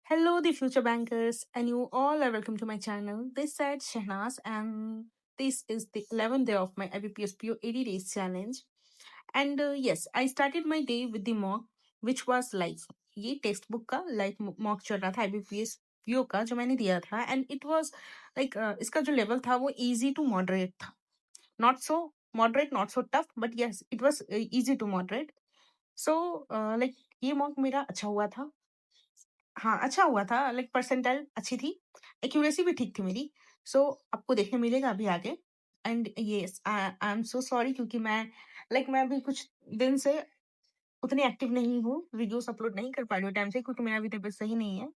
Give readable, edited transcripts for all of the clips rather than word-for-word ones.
Hello, the future bankers, and you all are welcome to my channel. This side Shehnaz, and this is the 11th day of my IBPS PO 80 days challenge. And yes, I started my day with the mock, which was live. ये text book का live mock चल रहा था IBPS PO का जो मैंने दिया था एंड इट वाज लाइक इसका जो लेवल था वो इजी टू मॉडरेट था not so moderate not so tough but yes it was easy to moderate so like ये मॉक मेरा अच्छा हुआ था हाँ, अच्छा हुआ था लाइक परसेंटाइल अच्छी थी, एक्यूरेसी भी ठीक थी मेरी। सो आपको देखने मिलेगा अभी आगे and yes I am so sorry क्योंकि मैं अभी कुछ दिन से उतनी एक्टिव नहीं हूँ, वीडियोज़ अपलोड नहीं कर पा रही हूँ टाइम से क्योंकि मेरा अभी तबीयत सही नहीं है।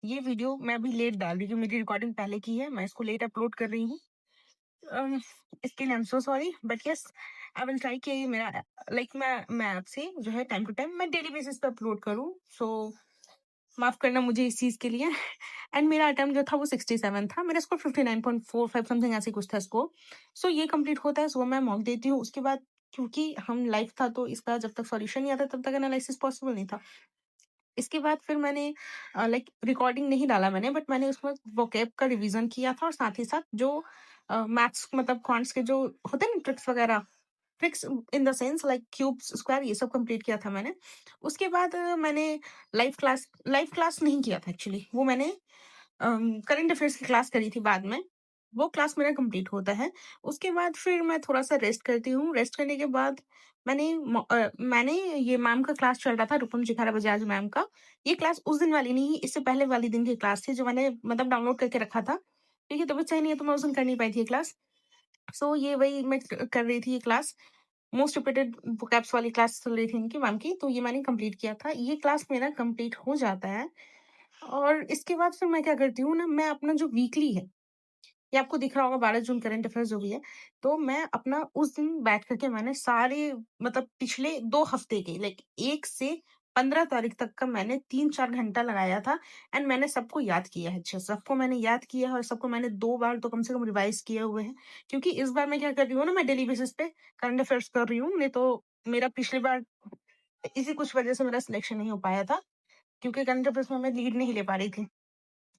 ये वीडियो मैं अभी लेट डाल रही हूँ, मेरी रिकॉर्डिंग पहले की है, मैं इसको लेट अपलोड कर रही हूँ। अम, इसके लिए I am so sorry but yes I will try कि मेरा मैं आपसे जो है टाइम टू टाइम मैं डेली बेसिस पे अपलोड करूँ। सो माफ़ करना मुझे इस चीज़ के लिए एंड मेरा अटेम्प्ट जो था वो 67 था। मेरा स्कोर 59.45 समथिंग ऐसे कुछ था स्कोर। सो ये कंप्लीट होता है, सो मैं मॉक देती हूँ। उसके बाद क्योंकि हम लाइव था तो इसका जब तक सॉल्यूशन नहीं आता तब तक एनालिसिस पॉसिबल नहीं था। इसके बाद फिर मैंने रिकॉर्डिंग नहीं डाला मैंने बट मैंने उसमें वोकैब का रिवीजन किया था और साथ ही साथ जो मैथ्स मतलब क्वांट्स के जो होते हैं ना ट्रिक्स वगैरह tricks in the sense like cubes square ये सब कंप्लीट किया था मैंने। उसके बाद मैंने लाइव क्लास नहीं किया था एक्चुअली, वो मैंने करंट अफेयर्स की क्लास करी थी बाद में। वो क्लास मेरा कंप्लीट होता है। उसके बाद फिर मैं थोड़ा-सा रेस्ट करती हूँ। रेस्ट करने के बाद मैंने ये मैम का क्लास चल रहा था रूपम जिखारा बजाज मैम का। ये क्लास उस दिन वाली नहीं, इससे पहले वाली दिन की क्लास थी जो मैंने मतलब डाउनलोड करके रखा था। क्योंकि तबीयत सही नहीं है तो मैं उस दिन कर नहीं पाई थी ये क्लास। सो ये वही मैं कर रही थी ये क्लास। मोस्ट रिपीटेड vocabs वाली क्लास चल रही थी इनकी मैम की, तो ये मैंने कंप्लीट किया था। ये क्लास मेरा कंप्लीट हो जाता है और इसके बाद फिर मैं क्या करती हूँ ना, मैं अपना जो वीकली है, ये आपको दिख रहा होगा 12 जून करंट अफेयर्स जो भी है, तो मैं अपना उस दिन बैठ कर के मैंने सारे मतलब पिछले 2 हफ्ते के लाइक 1 से 15 तारीख तक का मैंने 3-4 घंटा लगाया था एंड मैंने सबको याद किया है अच्छे से। सबको मैंने याद किया है और सबको मैंने 2 बार तो कम से कम रिवाइज़ किए हुए हैं। क्योंकि इस बार मैं क्या कर रही हूँ ना, मैं डेली बेसिस पे करंट अफेयर्स कर रही हूँ, नहीं तो मेरा पिछली बार इसी कुछ वजह से मेरा सिलेक्शन नहीं हो पाया था, क्योंकि करंट अफेयर्स में मैं लीड नहीं ले पा रही थी।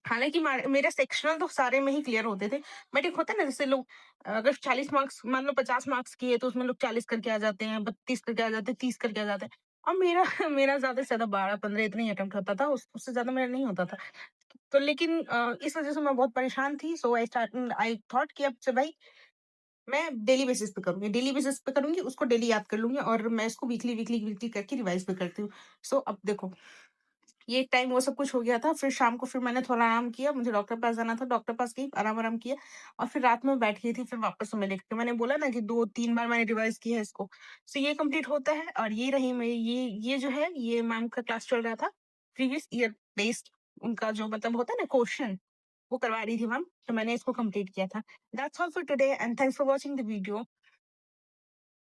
हालाँकि मेरे सेक्शनल तो सारे में ही क्लियर होते थे। बट एक होता है ना जैसे लोग अगर 40 मार्क्स मान लो 50 मार्क्स किए तो उसमें लोग 40 करके आ जाते हैं, 32 करके आ जाते हैं, 30 करके आ जाते हैं। और मेरा मेरा ज़्यादा से ज़्यादा 12-15 इतना ही अटेम्प्ट होता था, उससे ज़्यादा मेरा नहीं होता था। तो लेकिन इस वज़ह से मैं बहुत परेशान थी, सो आई थॉट कि अब से भाई मैं डेली बेसिस पे करूँगी, डेली बेसिस पे करूँगी, उसको डेली याद कर लूँगी और मैं इसको वीकली करके रिवाइज़ भी करती हूँ। सो अब देखो ये टाइम वो सब कुछ हो गया था, फिर शाम को फिर मैंने थोड़ा आराम किया, मुझे डॉक्टर के पास जाना था, डॉक्टर के पास गई, आराम-वाराम किया और फिर रात में बैठ गई थी, फिर वापस से मैंने मैंने बोला ना कि 2-3 बार मैंने रिवाइज़ किया है इसको। सो ये कंप्लीट होता है और ये रही मेरी ये जो है, ये मैम का क्लास चल रहा था, प्रीवियस ईयर बेस्ड उनका जो मतलब होता है ना क्वेश्चन, वो करवा रही थी मैम, तो मैंने इसको कंप्लीट किया था। That's all for today and thanks for watching the video.